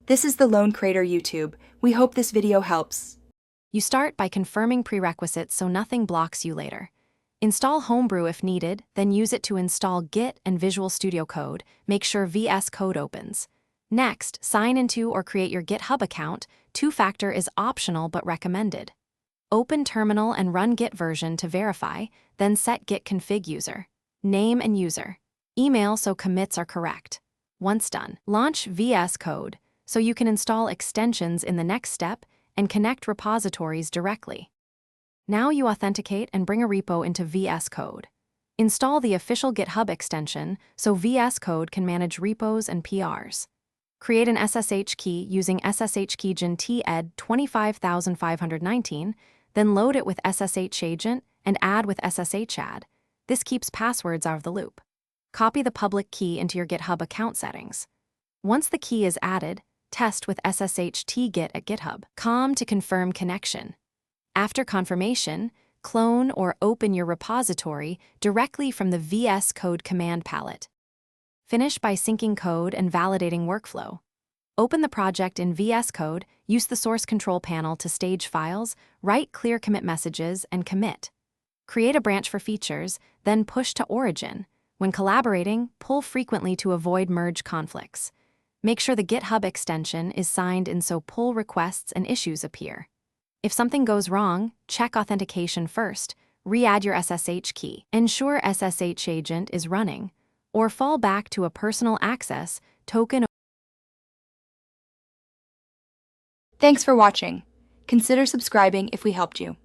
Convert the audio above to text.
This is the Lone Crater YouTube. We hope this video helps. You start by confirming prerequisites so nothing blocks you later. Install Homebrew if needed, then use it to install Git and Visual Studio Code. Make sure VS Code opens. Next, sign into or create your GitHub account. Two-factor is optional but recommended. Open terminal and run Git version to verify, then set Git config user. Name and user. Email so commits are correct. Once done, launch VS Code so you can install extensions in the next step and connect repositories directly. Now you authenticate and bring a repo into VS Code. Install the official GitHub extension so VS Code can manage repos and PRs. Create an SSH key using SSH keygen TED 25519, then load it with SSH agent and add with SSH add. This keeps passwords out of the loop. Copy the public key into your GitHub account settings. Once the key is added, test with SSH tgit at GitHub.com to confirm connection. After confirmation, clone or open your repository directly from the VS Code command palette. Finish by syncing code and validating workflow. Open the project in VS Code, use the source control panel to stage files, write clear commit messages, and commit. Create a branch for features, then push to origin. When collaborating, pull frequently to avoid merge conflicts. Make sure the GitHub extension is signed in so pull requests and issues appear. If something goes wrong, check authentication first, re-add your SSH key, ensure SSH agent is running, or fall back to a personal access token. Thanks for watching. Consider subscribing if we helped you.